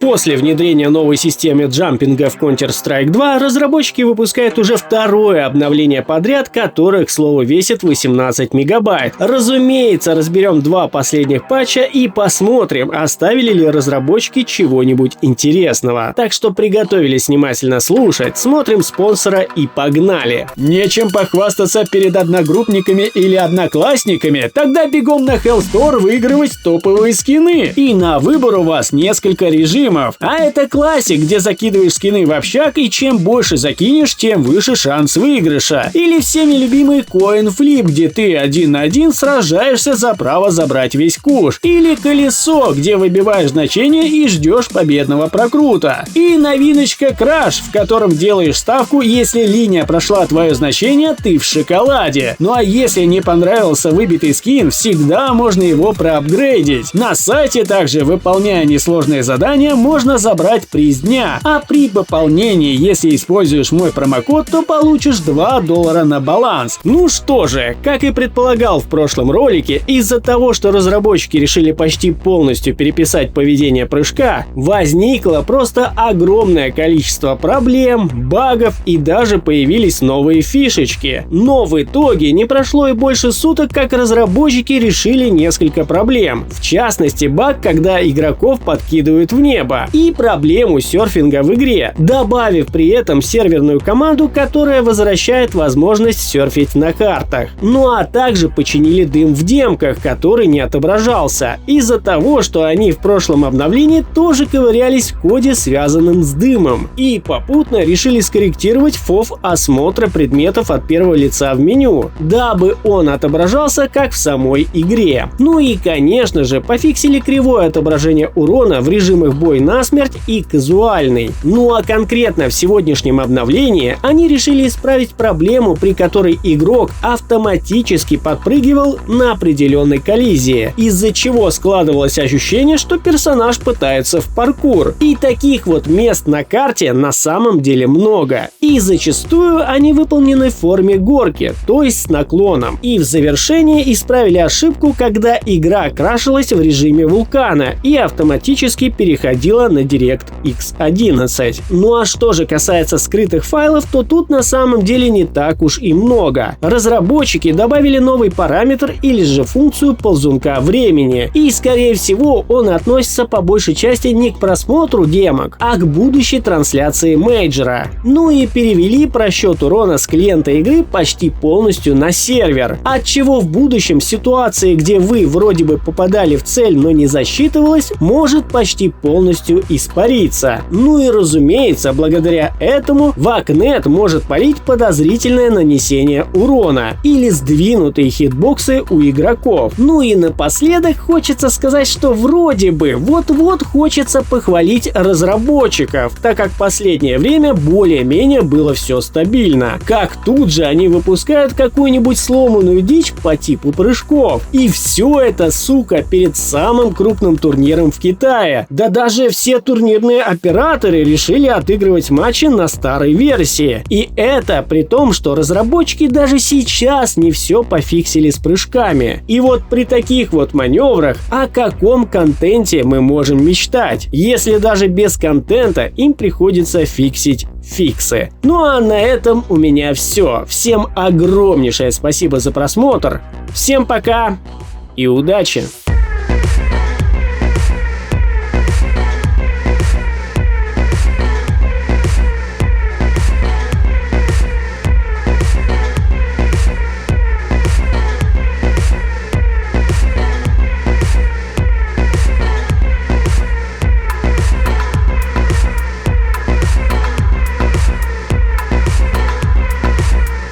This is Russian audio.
После внедрения новой системы джампинга в Counter-Strike 2 разработчики выпускают уже второе обновление подряд, которое, к слову, весит 18 мегабайт. Разумеется, разберем два последних патча и посмотрим, оставили ли разработчики чего-нибудь интересного. Так что приготовились внимательно слушать, смотрим спонсора и погнали. Нечем похвастаться перед одногруппниками или одноклассниками? Тогда бегом на Hellstore выигрывать топовые скины. И на выбор у вас несколько режимов. А это классик, где закидываешь скины в общак, и чем больше закинешь, тем выше шанс выигрыша. Или всеми любимый Coin Flip, где ты 1 на 1 сражаешься за право забрать весь куш. Или колесо, где выбиваешь значение и ждешь победного прокрута. И новиночка Crash, в котором делаешь ставку, если линия прошла твое значение, ты в шоколаде. Ну а если не понравился выбитый скин, всегда можно его проапгрейдить. На сайте также, выполняя несложные задания, можно забрать приз дня, а при пополнении, если используешь мой промокод, то получишь $2 на баланс. Ну что же, как и предполагал в прошлом ролике, из-за того, что разработчики решили почти полностью переписать поведение прыжка, возникло просто огромное количество проблем, багов и даже появились новые фишечки. Но в итоге не прошло и больше суток, как разработчики решили несколько проблем. В частности, баг, когда игроков подкидывают в небо, и проблему серфинга в игре, добавив при этом серверную команду, которая возвращает возможность серфить на картах. Ну а также починили дым в демках, который не отображался, из-за того, что они в прошлом обновлении тоже ковырялись в коде, связанном с дымом, и попутно решили скорректировать фов осмотра предметов от первого лица в меню, дабы он отображался как в самой игре. Ну и конечно же пофиксили кривое отображение урона в режимах бой насмерть и казуальный. Ну а конкретно в сегодняшнем обновлении они решили исправить проблему, при которой игрок автоматически подпрыгивал на определенной коллизии, из-за чего складывалось ощущение, что персонаж пытается в паркур. И таких вот мест на карте на самом деле много. И зачастую они выполнены в форме горки, то есть с наклоном. И в завершение исправили ошибку, когда игра крашилась в режиме вулкана и автоматически переходила на DirectX 11. Ну а что же касается скрытых файлов, то тут на самом деле не так уж и много. Разработчики добавили новый параметр или же функцию ползунка времени, и скорее всего он относится по большей части не к просмотру демок, а к будущей трансляции мейджора. Ну и перевели просчет урона с клиента игры почти полностью на сервер, отчего в будущем ситуации, где вы вроде бы попадали в цель, но не засчитывалось, может почти полностью испариться. Ну и разумеется, благодаря этому Вакнет может палить подозрительное нанесение урона или сдвинутые хитбоксы у игроков. Ну и напоследок хочется сказать, что вроде бы вот-вот хочется похвалить разработчиков, так как в последнее время более-менее было все стабильно. Как тут же они выпускают какую-нибудь сломанную дичь по типу прыжков. И все это, сука, перед самым крупным турниром в Китае. Да даже все турнирные операторы решили отыгрывать матчи на старой версии. И это при том, что разработчики даже сейчас не все пофиксили с прыжками. И вот при таких вот маневрах о каком контенте мы можем мечтать, если даже без контента им приходится фиксить фиксы. Ну а на этом у меня все. Всем огромнейшее спасибо за просмотр. Всем пока и удачи!